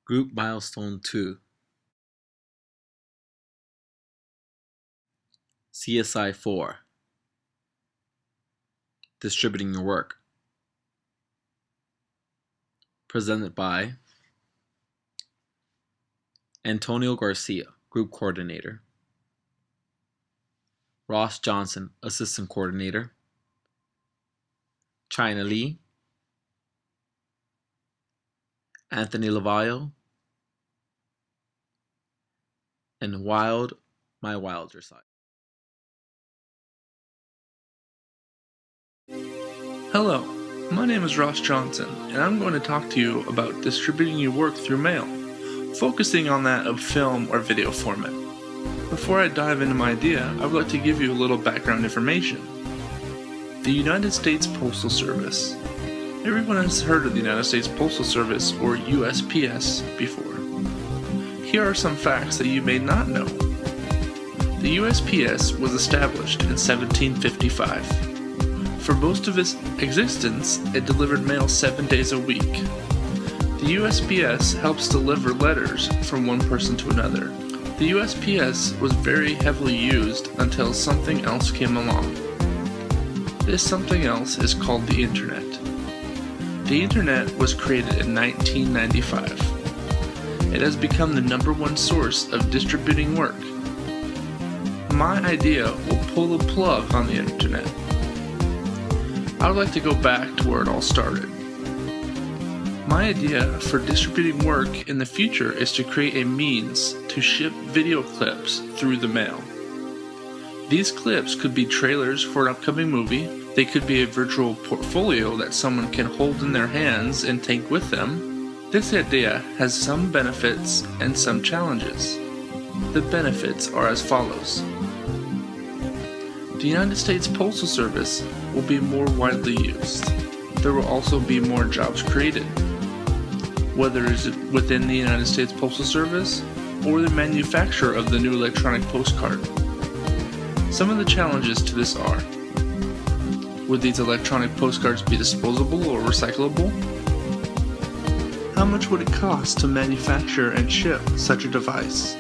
Group Milestone 2 CSI 4 Distributing Your Work. Presented by Antonio Garcia, Group Coordinator, Ross Johnson, Assistant Coordinator, China Lee, Anthony Lavallo, and Wild My Wilder Side. Hello, my name is Ross Johnson, and I'm going to talk to you about distributing your work through mail, focusing on that of film or video format. Before I dive into my idea, I would like to give you a little background information. The United States Postal Service. Everyone has heard of the United States Postal Service, or USPS, before. Here are some facts that you may not know. The USPS was established in 1755. For most of its existence, it delivered mail 7 days a week. The USPS helps deliver letters from one person to another. The USPS was very heavily used until something else came along. This something else is called the Internet. The Internet was created in 1995. It has become the #1 source of distributing work. My idea will pull the plug on the Internet. I would like to go back to where it all started. My idea for distributing work in the future is to create a means to ship video clips through the mail. These clips could be trailers for an upcoming movie, they could be a virtual portfolio that someone can hold in their hands and take with them. This idea has some benefits and some challenges. The benefits are as follows. The United States Postal Service will be more widely used. There will also be more jobs created, whether it is within the United States Postal Service or the manufacture of the new electronic postcard. Some of the challenges to this are: would these electronic postcards be disposable or recyclable? How much would it cost to manufacture and ship such a device?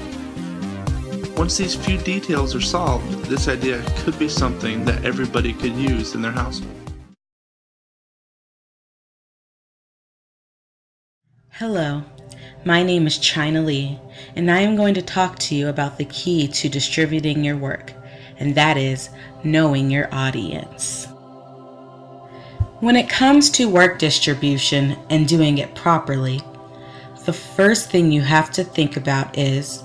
Once these few details are solved, this idea could be something that everybody could use in their household. Hello, my name is China Lee, and I am going to talk to you about the key to distributing your work, and that is knowing your audience. When it comes to work distribution and doing it properly, the first thing you have to think about is,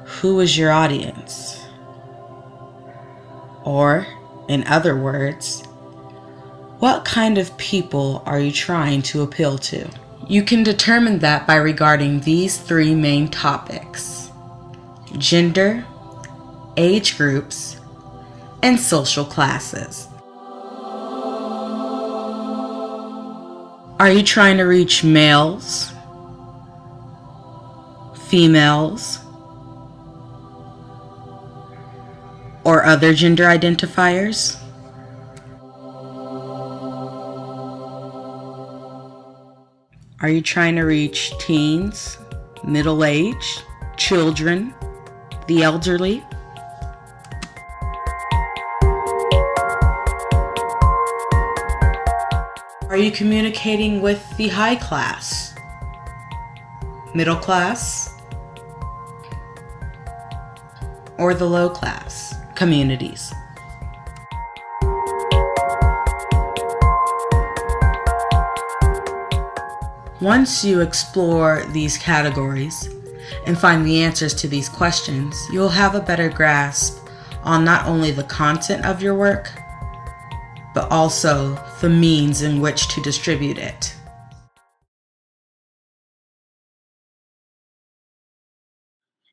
who is your audience? Or, in other words, what kind of people are you trying to appeal to? You can determine that by regarding these 3 main topics: gender, age groups, and social classes. Are you trying to reach males, females, or other gender identifiers? Are you trying to reach teens, middle age, children, the elderly? Are you communicating with the high class, middle class, or the low class communities? Once you explore these categories and find the answers to these questions, you'll have a better grasp on not only the content of your work, but also the means in which to distribute it.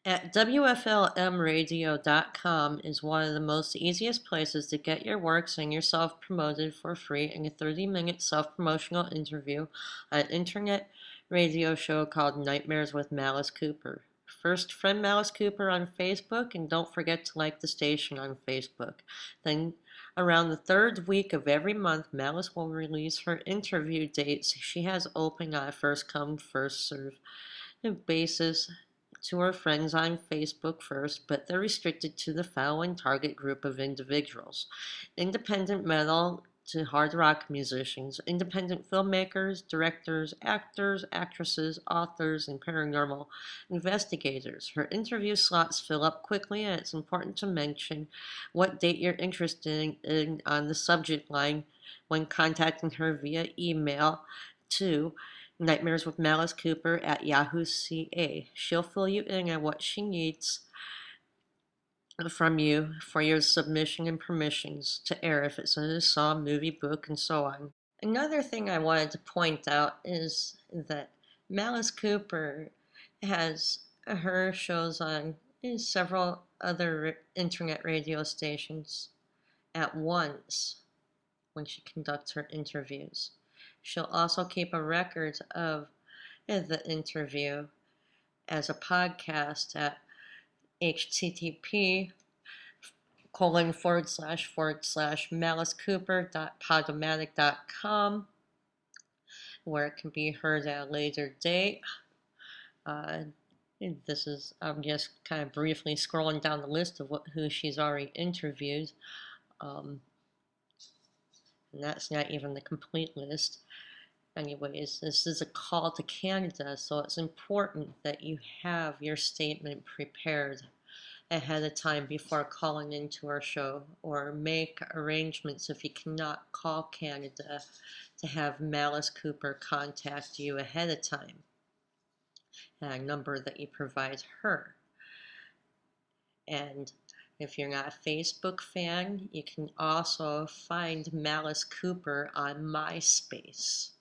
At WFLMradio.com is one of the most easiest places to get your works and yourself promoted for free in a 30-minute self-promotional interview on an internet radio show called Nightmares with Malice Cooper. First, friend Malice Cooper on Facebook, and don't forget to like the station on Facebook. Then, around the 3rd week of every month, Malice will release her interview dates she has open on a first-come, first-served basis to her friends on Facebook first, but they're restricted to the following target group of individuals: independent metal to hard rock musicians, independent filmmakers, directors, actors, actresses, authors, and paranormal investigators. Her interview slots fill up quickly, and it's important to mention what date you're interested in on the subject line when contacting her via email to Nightmares with Malice Cooper at Yahoo CA. She'll fill you in on what she needs from you for your submission and permissions to air if it's a song, movie, book, and so on. Another thing I wanted to point out is that Malice Cooper has her shows on several other internet radio stations at once when she conducts her interviews. She'll also keep a record of the interview as a podcast at http://malicecooper.podomatic.com, where it can be heard at a later date. I'm just kind of briefly scrolling down the list of who she's already interviewed. And that's not even the complete list. Anyways, this is a call to Canada, so it's important that you have your statement prepared ahead of time before calling into our show, or make arrangements if you cannot call Canada to have Malice Cooper contact you ahead of time at a number that you provide her. And if you're not a Facebook fan, you can also find Malice Cooper on MySpace.